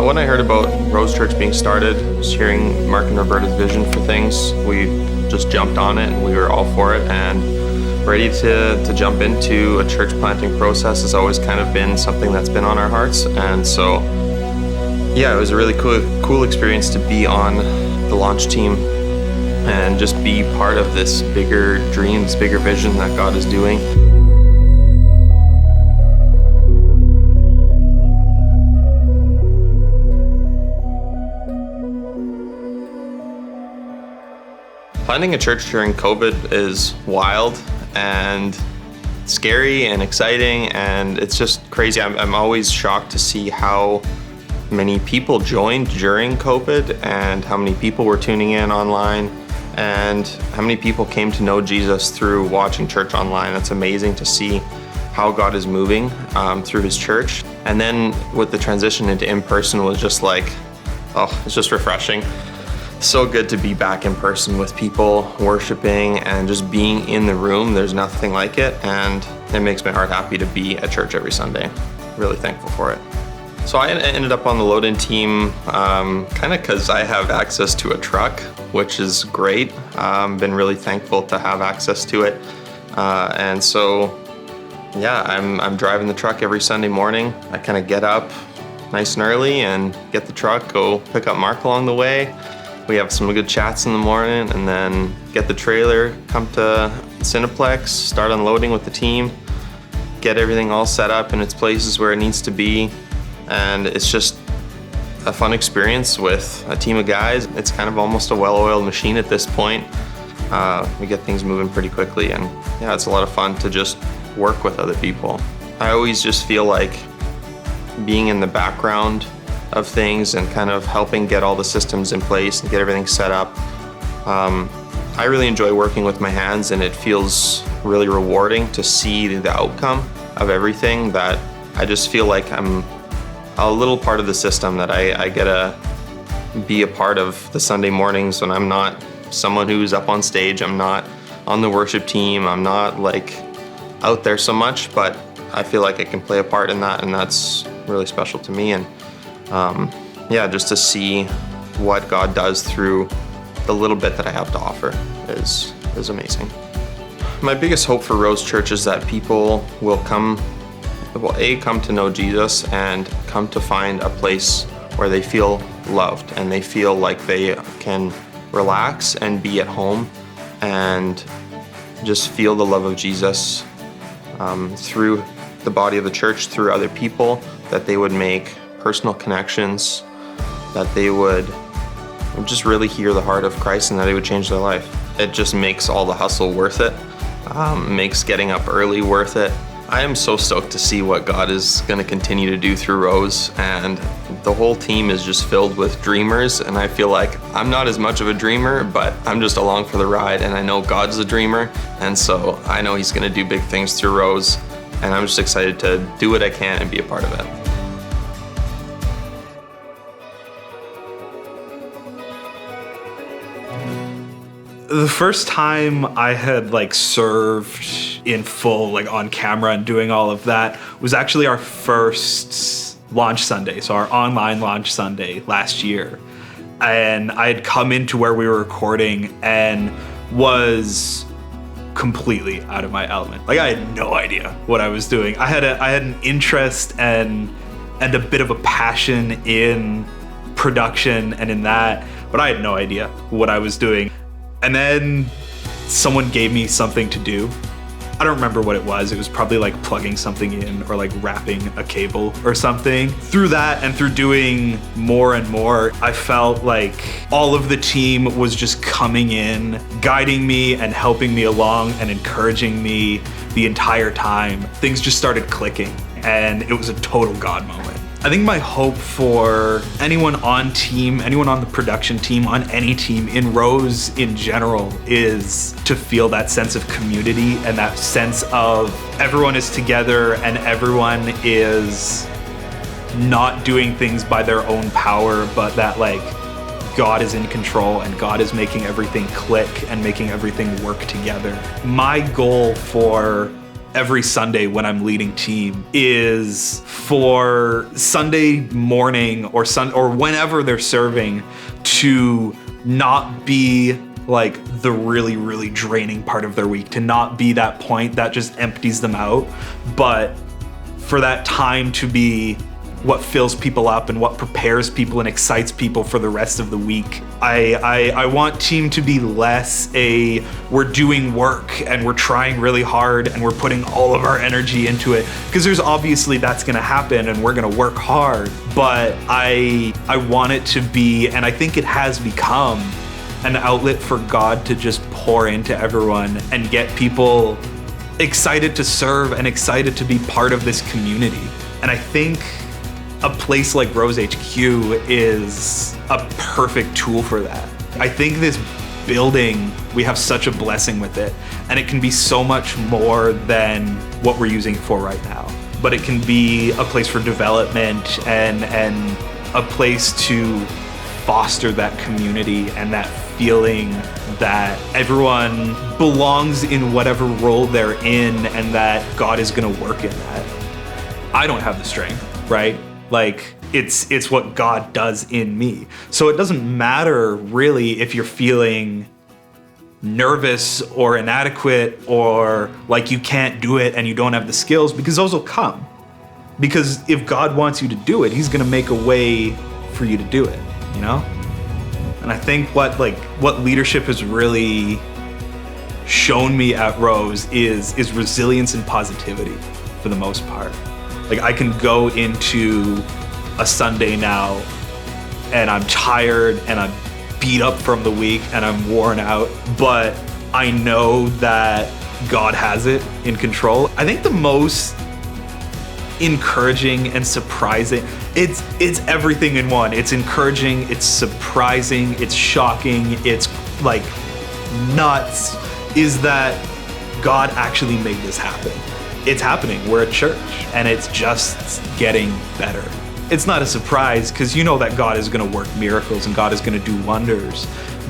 When I heard about Rose Church being started, just hearing Mark and Roberta's vision for things, we just jumped on it and we were all for it and ready to jump into a church planting process. Has always kind of been something that's been on our hearts, and so yeah, it was a really cool experience to be on the launch team and just be part of this bigger dream, this bigger vision that God is doing. Planting a church during COVID is wild and scary and exciting, and it's just crazy. I'm always shocked to see how many people joined during COVID and how many people were tuning in online and how many people came to know Jesus through watching church online. It's amazing to see how God is moving through his church. And then with the transition into in-person was just like, oh, it's just refreshing. So good to be back in person with people, worshiping and just being in the room. There's nothing like it, and it makes my heart happy to be at church every Sunday. Really thankful for it. So I ended up on the load-in team kind of because I have access to a truck, which is great. Been really thankful to have access to it. And so, yeah, I'm driving the truck every Sunday morning. I kind of get up nice and early and get the truck, go pick up Mark along the way. We have some good chats in the morning and then get the trailer, come to Cineplex, start unloading with the team, get everything all set up in its places where it needs to be. And it's just a fun experience with a team of guys. It's kind of almost a well-oiled machine at this point. We get things moving pretty quickly, and yeah, it's a lot of fun to just work with other people. I always just feel like being in the background of things and kind of helping get all the systems in place and get everything set up. I really enjoy working with my hands, and it feels really rewarding to see the outcome of everything. That I just feel like I'm a little part of the system, that I get to be a part of the Sunday mornings when I'm not someone who's up on stage. I'm not on the worship team. I'm not like out there so much, but I feel like I can play a part in that, and that's really special to me. And yeah, just to see what God does through the little bit that I have to offer is amazing. My biggest hope for Rose Church is that people will come to know Jesus and come to find a place where they feel loved and they feel like they can relax and be at home and just feel the love of Jesus through the body of the church, through other people, that they would make personal connections, that they would just really hear the heart of Christ, and that it would change their life. It just makes all the hustle worth it, makes getting up early worth it. I am so stoked to see what God is going to continue to do through Rose, and the whole team is just filled with dreamers, and I feel like I'm not as much of a dreamer, but I'm just along for the ride, and I know God's a dreamer, and so I know he's going to do big things through Rose, and I'm just excited to do what I can and be a part of it. The first time I had served in full, on camera and doing all of that, was actually our first launch Sunday, so our online launch Sunday last year. And I had come into where we were recording and was completely out of my element. I had no idea what I was doing. I had an interest and a bit of a passion in production and in that, but I had no idea what I was doing. And then someone gave me something to do. I don't remember what it was. It was probably like plugging something in or like wrapping a cable or something. Through that and through doing more and more, I felt like all of the team was just coming in, guiding me and helping me along and encouraging me the entire time. Things just started clicking, and it was a total God moment. I think my hope for anyone on team, anyone on the production team, on any team, in Rose in general, is to feel that sense of community and that sense of everyone is together and everyone is not doing things by their own power, but that like God is in control and God is making everything click and making everything work together. My goal for every Sunday when I'm leading team is for Sunday morning or whenever they're serving to not be like the really, really draining part of their week, to not be that point that just empties them out, but for that time to be what fills people up and what prepares people and excites people for the rest of the week. I want team to be less we're doing work and we're trying really hard and we're putting all of our energy into it, because there's obviously that's gonna happen and we're gonna work hard, but I want it to be, and I think it has become, an outlet for God to just pour into everyone and get people excited to serve and excited to be part of this community. And I think a place like Rose HQ is a perfect tool for that. I think this building, we have such a blessing with it, and it can be so much more than what we're using it for right now. But it can be a place for development and a place to foster that community and that feeling that everyone belongs in whatever role they're in and that God is gonna work in that. I don't have the strength, right? Like, it's what God does in me. So it doesn't matter really if you're feeling nervous or inadequate or like you can't do it and you don't have the skills, because those will come. Because if God wants you to do it, he's gonna make a way for you to do it, you know? And I think what leadership has really shown me at Rose is resilience and positivity for the most part. Like, I can go into a Sunday now and I'm tired and I'm beat up from the week and I'm worn out, but I know that God has it in control. I think the most encouraging and surprising, it's everything in one. It's encouraging, it's surprising, it's shocking, it's like nuts, is that God actually made this happen. It's happening. We're a church and it's just getting better. It's not a surprise because you know that God is going to work miracles and God is going to do wonders,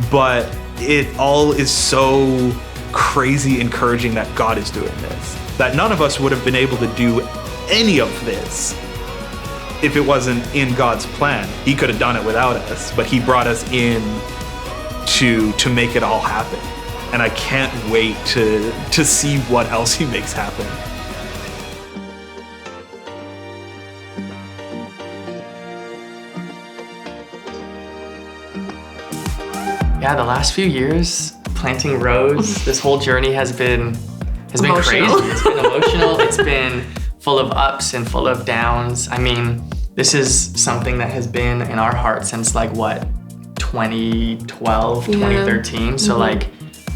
but it all is so crazy encouraging that God is doing this, that none of us would have been able to do any of this if it wasn't in God's plan. He could have done it without us, but he brought us in to make it all happen. And I can't wait to see what else he makes happen. Yeah, the last few years, planting Rose, this whole journey has been crazy. It's been emotional. It's been full of ups and full of downs. I mean, this is something that has been in our heart since 2012, 2013. So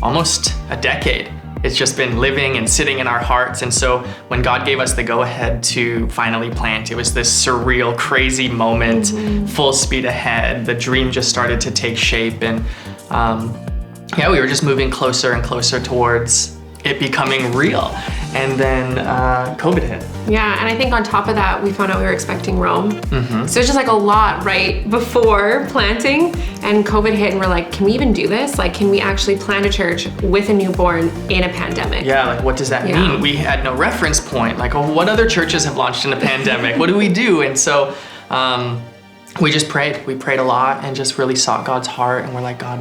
almost a decade. It's just been living and sitting in our hearts. And so when God gave us the go-ahead to finally plant, it was this surreal, crazy moment, full speed ahead. The dream just started to take shape, and we were just moving closer and closer towards it becoming real. And then COVID hit. Yeah, and I think on top of that, we found out we were expecting Rome. So it's just a lot right before planting, and COVID hit, and we're like, can we even do this? Can we actually plant a church with a newborn in a pandemic? Yeah, what does that mean? We had no reference point. What other churches have launched in a pandemic? What do we do? And so we just prayed. We prayed a lot and just really sought God's heart, and we're like, God,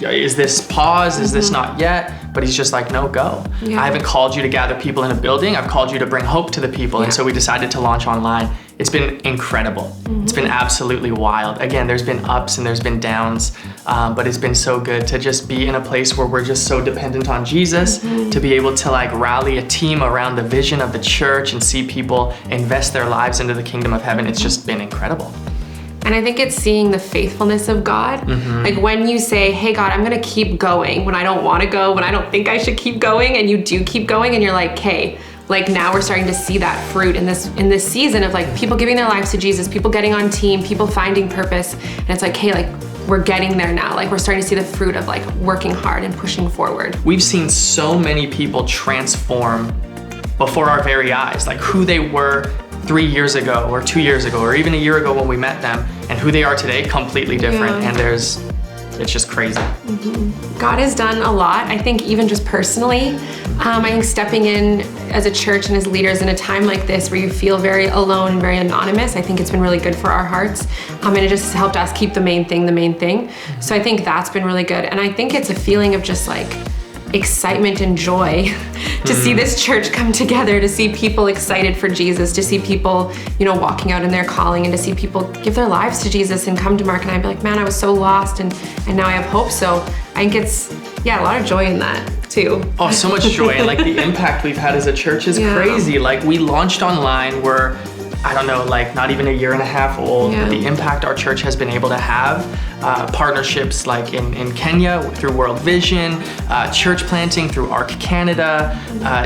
is this pause? Is this not yet? But he's just like, no, go. Yeah. I haven't called you to gather people in a building. I've called you to bring hope to the people. And so we decided to launch online. It's been incredible. It's been absolutely wild. Again, there's been ups and there's been downs, but it's been so good to just be in a place where we're just so dependent on Jesus, to be able to like rally a team around the vision of the church and see people invest their lives into the kingdom of heaven. It's just been incredible. And I think it's seeing the faithfulness of God. Like when you say, hey God, I'm gonna keep going when I don't wanna go, when I don't think I should keep going, and you do keep going, and you're like, hey, like now we're starting to see that fruit in this season of like people giving their lives to Jesus, people getting on team, people finding purpose. And it's like, hey, like we're getting there now. Like we're starting to see the fruit of like working hard and pushing forward. We've seen so many people transform before our very eyes, like who they were 3 years ago or 2 years ago, or even a year ago when we met them, and who they are today, completely different. And it's just crazy. God has done a lot. I think even just personally, I think stepping in as a church and as leaders in a time like this where you feel very alone and very anonymous, I think it's been really good for our hearts. And it just helped us keep the main thing. So I think that's been really good. And I think it's a feeling of just like excitement and joy to see this church come together, to see people excited for Jesus, to see people, walking out in their calling, and to see people give their lives to Jesus and come to Mark and I and be like, man, I was so lost and now I have hope. So I think it's, a lot of joy in that too. Oh, so much joy. And like the impact we've had as a church is crazy. Like we launched online, we're, I don't know, like not even a year and a half old. But the impact our church has been able to have, partnerships like in Kenya through World Vision, church planting through ARC Canada,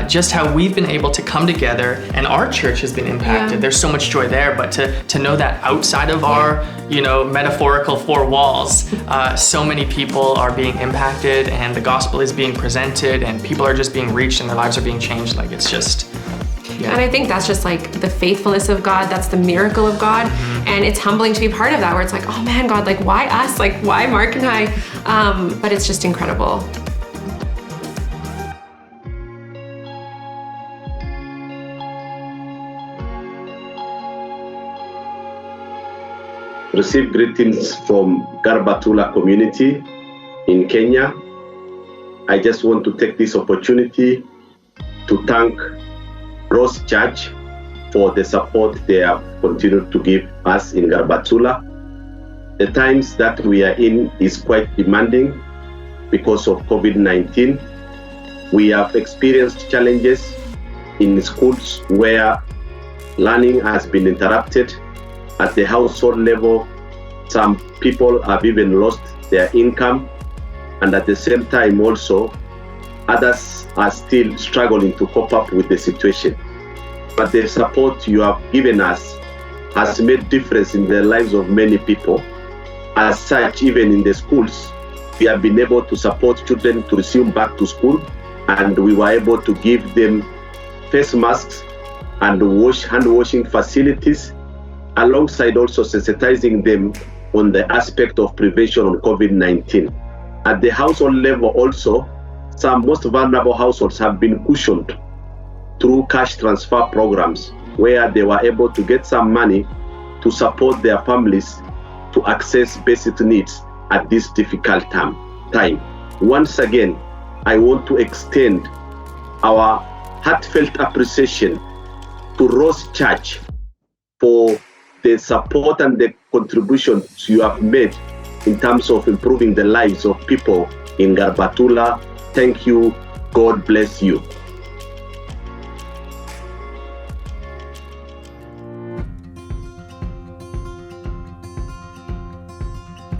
just how we've been able to come together and our church has been impacted. There's so much joy there, but to know that outside of our, metaphorical four walls, so many people are being impacted and the gospel is being presented and people are just being reached and their lives are being changed. Like it's just... And I think that's just like the faithfulness of God. That's the miracle of God. And it's humbling to be part of that, where it's like, oh man, God, like why us? Like why Mark and I? But it's just incredible. Receive greetings from Garbatula community in Kenya. I just want to take this opportunity to thank Rose Church for the support they have continued to give us in Garbatula. The times that we are in is quite demanding because of COVID-19. We have experienced challenges in schools where learning has been interrupted. At the household level, some people have even lost their income, and at the same time also, others are still struggling to cope up with the situation. But the support you have given us has made difference in the lives of many people. As such, even in the schools, we have been able to support children to resume back to school, and we were able to give them face masks and hand washing facilities, alongside also sensitizing them on the aspect of prevention on COVID-19. At the household level also, some most vulnerable households have been cushioned through cash transfer programs, where they were able to get some money to support their families to access basic needs at this difficult time. Once again, I want to extend our heartfelt appreciation to Rose Church for the support and the contributions you have made in terms of improving the lives of people in Garbatula. Thank you. God bless you.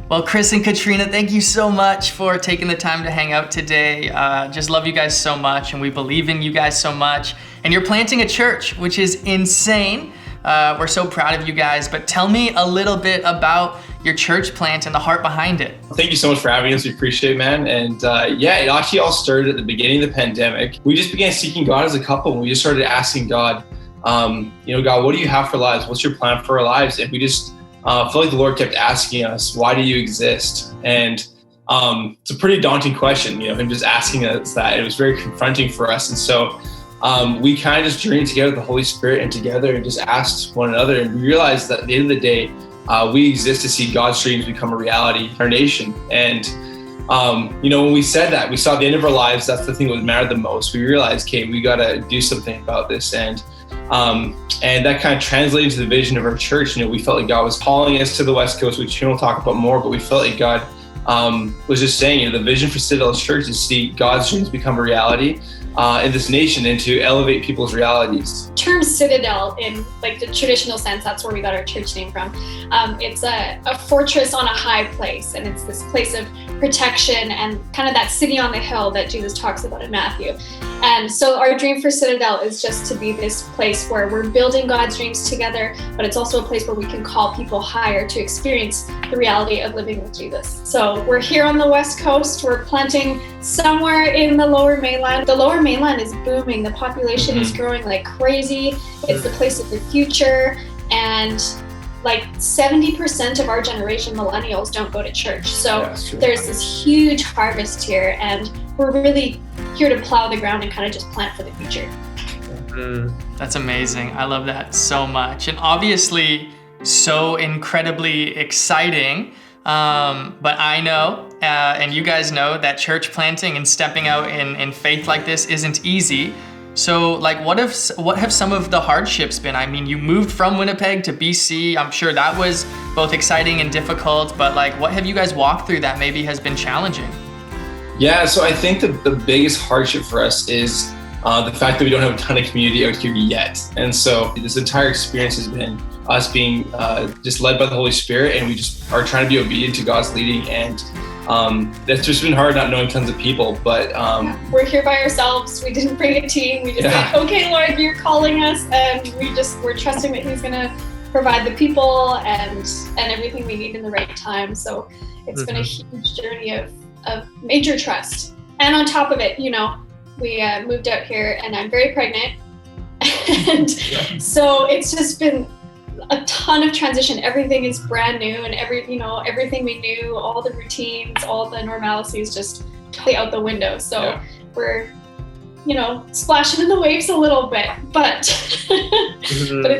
Well, Chris and Katrina, thank you so much for taking the time to hang out today. Just love you guys so much, and we believe in you guys so much. And you're planting a church, which is insane. We're so proud of you guys, but tell me a little bit about your church plant and the heart behind it. Thank you so much for having us. We appreciate it, man. And it actually all started at the beginning of the pandemic. We just began seeking God as a couple, and we just started asking God, God, what do you have for lives? What's your plan for our lives? And we just felt like the Lord kept asking us, why do you exist? And it's a pretty daunting question, him just asking us that. It was very confronting for us. And so we kind of just journeyed together with the Holy Spirit and together and just asked one another. And we realized that at the end of the day, we exist to see God's dreams become a reality in our nation. And when we said that, we saw at the end of our lives, that's the thing that mattered the most. We realized, okay, we got to do something about this. And that kind of translated to the vision of our church. We felt like God was calling us to the West Coast, which we'll talk about more, but we felt like God was just saying, the vision for Citadel Church is to see God's dreams become a reality in this nation and to elevate people's realities. The term Citadel, in like the traditional sense, that's where we got our church name from. It's a fortress on a high place, and it's this place of protection and kind of that city on the hill that Jesus talks about in Matthew. And so our dream for Citadel is just to be this place where we're building God's dreams together, but it's also a place where we can call people higher to experience the reality of living with Jesus. So we're here on the West Coast. We're planting somewhere in the Lower Mainland. The Lower Mainland is booming. The population is growing like crazy. It's the place of the future. And like 70% of our generation, millennials, don't go to church. So there's this huge harvest here, and we're really here to plow the ground and kind of just plant for the future. That's amazing. I love that so much. And obviously so incredibly exciting. But I know, and you guys know, that church planting and stepping out in faith like this isn't easy. So like, what have some of the hardships been? I mean, you moved from Winnipeg to BC. I'm sure that was both exciting and difficult, but like, what have you guys walked through that maybe has been challenging? Yeah, so I think the biggest hardship for us is the fact that we don't have a ton of community out here yet. And so this entire experience has been us being just led by the Holy Spirit, and we just are trying to be obedient to God's leading. And that's just been hard, not knowing tons of people, but we're here by ourselves. We didn't bring a team. We just said, okay, Lord, you're calling us, and we're trusting that He's gonna provide the people and everything we need in the right time. So it's been a huge journey of major trust. And on top of it, we moved out here, and I'm very pregnant. And so it's just been a ton of transition. Everything is brand new, and everything we knew, all the routines, all the normalities, just totally out the window. So we're, splashing in the waves a little bit, but but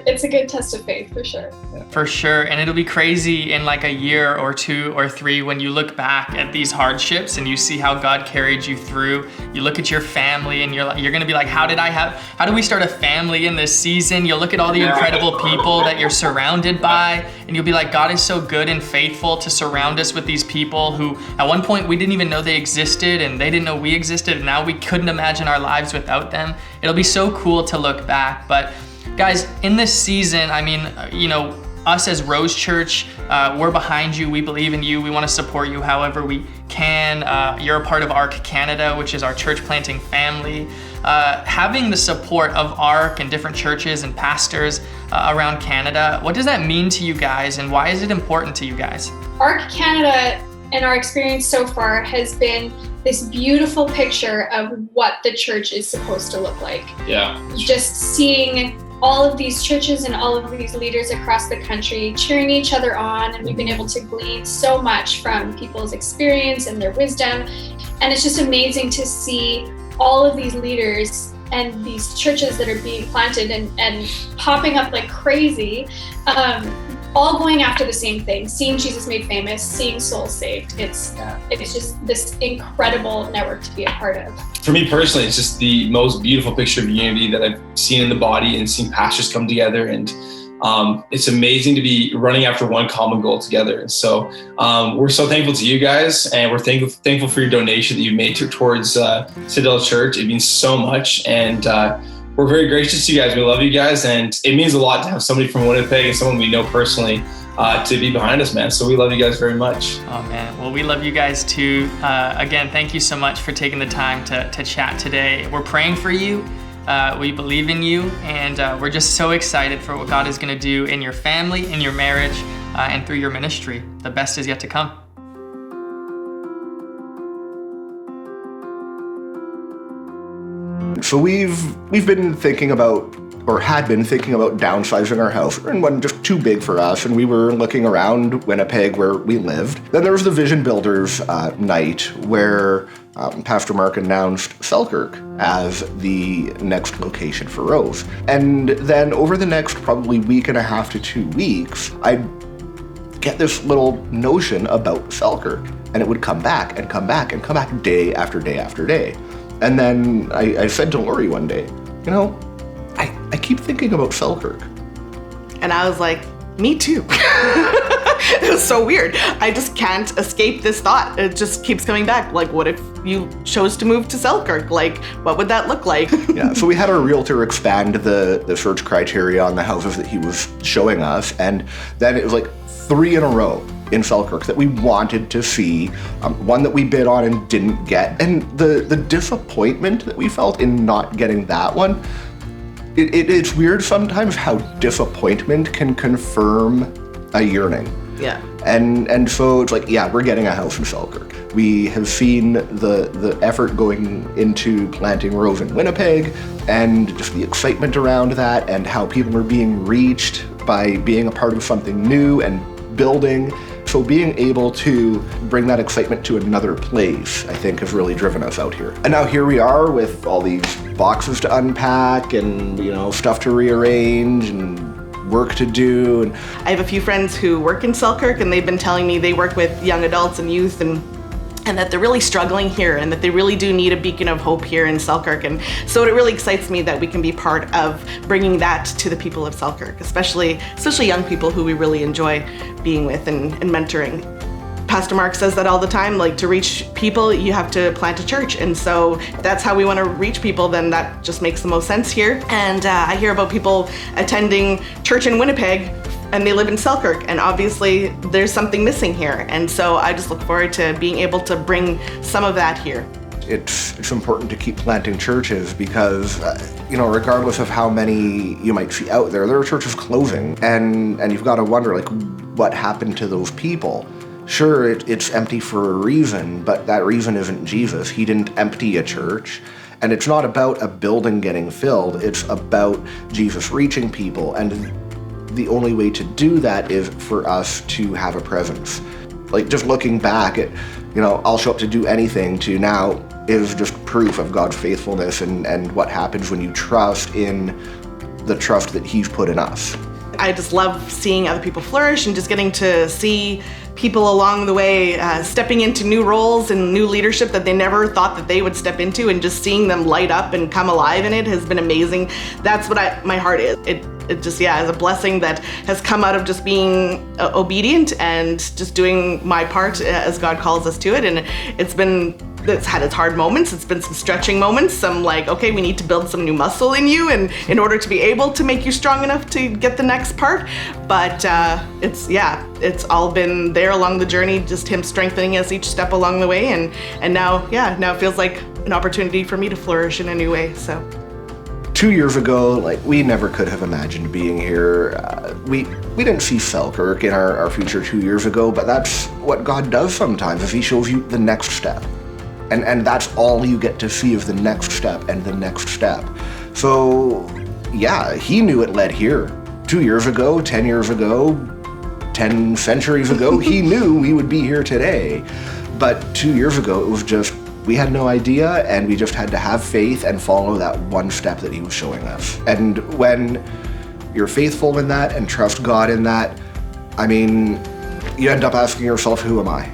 it's a good test of faith for sure. For sure. And it'll be crazy in like a year or 2 or 3 when you look back at these hardships and you see how God carried you through. You look at your family and you're going to be like, how do we start a family in this season? You'll look at all the incredible people that you're surrounded by, and you'll be like, God is so good and faithful to surround us with these people who at one point we didn't even know they existed, and they didn't know we existed, and now we couldn't imagine our lives without them. It'll be so cool to look back. But guys, in this season, I mean, us as Rose Church, we're behind you. We believe in you. We want to support you however we can. You're a part of ARC Canada, which is our church planting family. Having the support of ARC and different churches and pastors around Canada, what does that mean to you guys, and why is it important to you guys? ARC Canada, in our experience so far, has been this beautiful picture of what the church is supposed to look like. Yeah. Just seeing all of these churches and all of these leaders across the country cheering each other on, and we've been able to glean so much from people's experience and their wisdom. And it's just amazing to see all of these leaders and these churches that are being planted and popping up like crazy, all going after the same thing, seeing Jesus made famous, seeing souls saved. It's just this incredible network to be a part of. For me personally, it's just the most beautiful picture of unity that I've seen in the body, and seen pastors come together, and it's amazing to be running after one common goal together. And so we're so thankful to you guys, and we're thankful for your donation that you've made towards Citadel Church. It means so much, and we're very gracious to you guys. We love you guys, and it means a lot to have somebody from Winnipeg and someone we know personally to be behind us, man. So we love you guys very much. Oh man, well, we love you guys too. Again, thank you so much for taking the time to chat today. We're praying for you. We believe in you, and we're just so excited for what God is going to do in your family, in your marriage, and through your ministry. The best is yet to come. So we've been thinking about, or had been thinking about, downsizing our house. And one just too big for us, and we were looking around Winnipeg where we lived. Then there was the Vision Builders night where Pastor Mark announced Selkirk as the next location for Rose. And then over the next probably week and a half to 2 weeks, I get this little notion about Selkirk, and it would come back and come back and come back day after day after day. And then I said to Lori one day, you know, I keep thinking about Selkirk. And I was like, me too. It was so weird. I just can't escape this thought. It just keeps coming back. Like, what if you chose to move to Selkirk? Like, what would that look like? Yeah, so we had our realtor expand the search criteria on the houses that he was showing us, and then it was like 3 in a row in Selkirk that we wanted to see, one that we bid on and didn't get. And the disappointment that we felt in not getting that one, it's weird sometimes how disappointment can confirm a yearning. Yeah. And so it's like, yeah, we're getting a house in Selkirk. We have seen the effort going into planting Rose in Winnipeg, and just the excitement around that, and how people are being reached by being a part of something new and building. So being able to bring that excitement to another place, I think, has really driven us out here. And now here we are with all these boxes to unpack and, you know, stuff to rearrange and work to do. And I have a few friends who work in Selkirk, and they've been telling me they work with young adults and youth, and that they're really struggling here, and that they really do need a beacon of hope here in Selkirk. And so it really excites me that we can be part of bringing that to the people of Selkirk, especially young people who we really enjoy being with and mentoring. Pastor Mark says that all the time, like, to reach people, you have to plant a church. And so if that's how we want to reach people, then that just makes the most sense here. And I hear about people attending church in Winnipeg, and they live in Selkirk, and obviously there's something missing here. And so I just look forward to being able to bring some of that here. It's important to keep planting churches because, you know, regardless of how many you might see out there are churches closing, and you've got to wonder, like, what happened to those people? Sure, it's empty for a reason, but that reason isn't Jesus. He didn't empty a church. And it's not about a building getting filled, it's about Jesus reaching people. And the only way to do that is for us to have a presence. Like, just looking back at, you know, I'll show up to do anything to now is just proof of God's faithfulness and what happens when you trust in the trust that He's put in us. I just love seeing other people flourish and just getting to see people along the way stepping into new roles and new leadership that they never thought that they would step into, and just seeing them light up and come alive in it has been amazing. That's what my heart is. It just, yeah, is a blessing that has come out of just being obedient and just doing my part as God calls us to it. And it's had its hard moments. It's been some stretching moments, some like, okay, we need to build some new muscle in you and in order to be able to make you strong enough to get the next part. But it's all been there along the journey, just Him strengthening us each step along the way. And now it feels like an opportunity for me to flourish in a new way, so. 2 years ago, like, we never could have imagined being here. We didn't see Selkirk in our future 2 years ago, but that's what God does sometimes, is He shows you the next step. And that's all you get to see, is the next step and the next step. So, yeah, He knew it led here. 2 years ago, 10 years ago, 10 centuries ago, He knew we would be here today. But 2 years ago, it was just, we had no idea, and we just had to have faith and follow that one step that He was showing us. And when you're faithful in that and trust God in that, I mean, you end up asking yourself, who am I?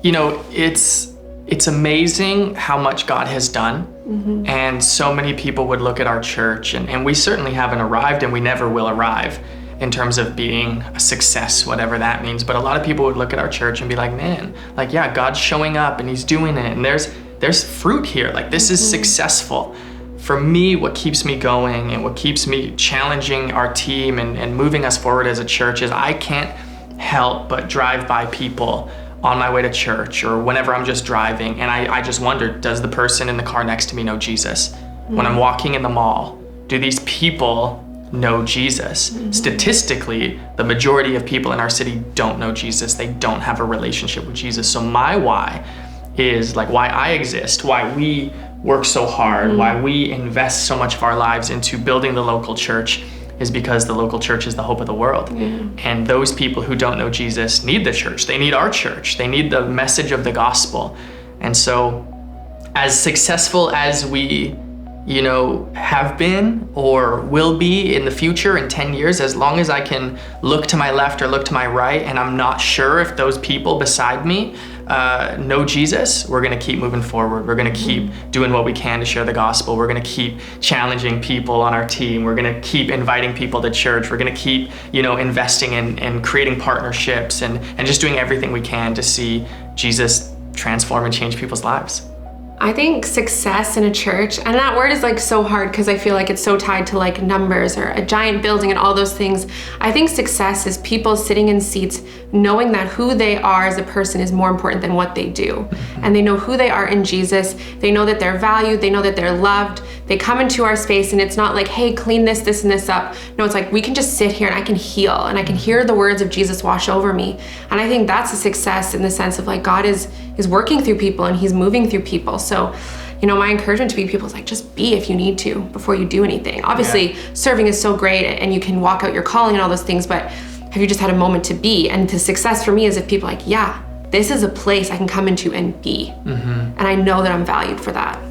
You know, it's amazing how much God has done. Mm-hmm. And so many people would look at our church, and we certainly haven't arrived, and we never will arrive in terms of being a success, whatever that means. But a lot of people would look at our church and be like, man, like, yeah, God's showing up and He's doing it, and there's fruit here. Like, this is successful. For me, what keeps me going and what keeps me challenging our team and moving us forward as a church is I can't help but drive by people on my way to church or whenever I'm just driving, and I just wonder, does the person in the car next to me know Jesus? Mm-hmm. When I'm walking in the mall, do these people know Jesus? Mm-hmm. Statistically, the majority of people in our city don't know Jesus. They don't have a relationship with Jesus. So my why is, like, why I exist, why we work so hard, why we invest so much of our lives into building the local church, is because the local church is the hope of the world. Yeah. And those people who don't know Jesus need the church. They need our church. They need the message of the gospel. And so, as successful as we have been or will be in the future in 10 years, as long as I can look to my left or look to my right and I'm not sure if those people beside me know Jesus, we're gonna keep moving forward. We're gonna keep doing what we can to share the gospel. We're gonna keep challenging people on our team. We're gonna keep inviting people to church. We're gonna keep, investing in creating partnerships and just doing everything we can to see Jesus transform and change people's lives. I think success in a church, and that word is like so hard because I feel like it's so tied to like numbers or a giant building and all those things. I think success is people sitting in seats knowing that who they are as a person is more important than what they do. And they know who they are in Jesus. They know that they're valued. They know that they're loved. They come into our space and it's not like, hey, clean this, and this up. No, it's like we can just sit here and I can heal and I can hear the words of Jesus wash over me. And I think that's a success in the sense of like God is working through people and he's moving through people. So, my encouragement to people is like, just be if you need to before you do anything. Obviously, serving is so great and you can walk out your calling and all those things, but have you just had a moment to be? And the success for me is if people are like, yeah, this is a place I can come into and be. And I know that I'm valued for that.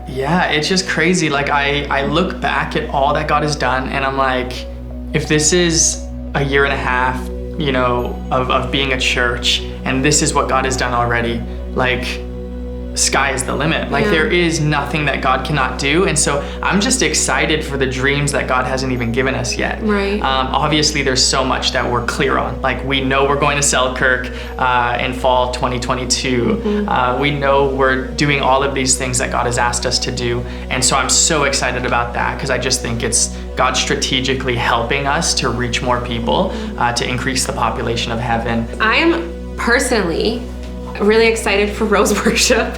Yeah, it's just crazy. Like I look back at all that God has done and I'm like, if this is a year and a half, of being a church and this is what God has done already, like sky is the limit. Like there is nothing that God cannot do. And so I'm just excited for the dreams that God hasn't even given us yet. Right. Obviously there's so much that we're clear on. Like we know we're going to Selkirk in fall 2022. We know we're doing all of these things that God has asked us to do. And so I'm so excited about that because I just think it's God strategically helping us to reach more people, to increase the population of heaven. I am personally really excited for Rose Worship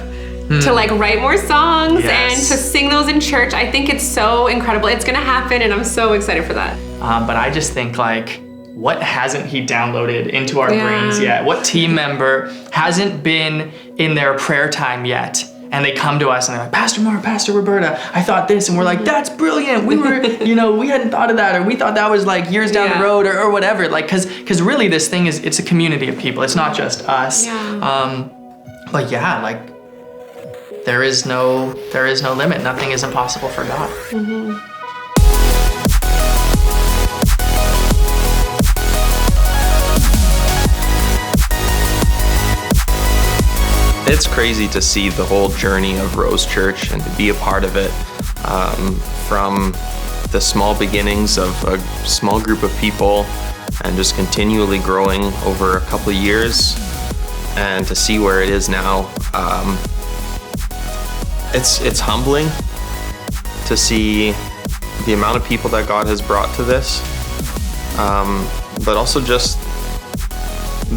to like write more songs and to sing those in church. I think it's so incredible. It's gonna happen and I'm so excited for that. But I just think like, what hasn't he downloaded into our brains yet? What team member hasn't been in their prayer time yet? And they come to us and they're like, Pastor Mark, Pastor Roberta, I thought this. And we're like, that's brilliant. We were, we hadn't thought of that, or we thought that was like years down the road or whatever. Like, cause really this thing it's a community of people. It's not just us. But yeah, like there is no limit. Nothing is impossible for God. It's crazy to see the whole journey of Rose Church and to be a part of it, from the small beginnings of a small group of people and just continually growing over a couple of years, and to see where it is now. It's humbling to see the amount of people that God has brought to this, but also just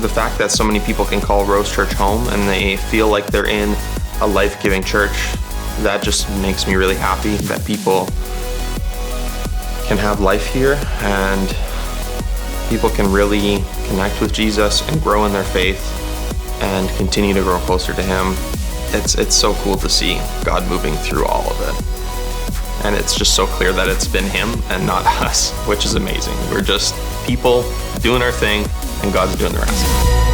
the fact that so many people can call Rose Church home and they feel like they're in a life-giving church. That just makes me really happy that people can have life here and people can really connect with Jesus and grow in their faith and continue to grow closer to him. It's so cool to see God moving through all of it. And it's just so clear that it's been him and not us, which is amazing. We're just people doing our thing and God's doing the rest.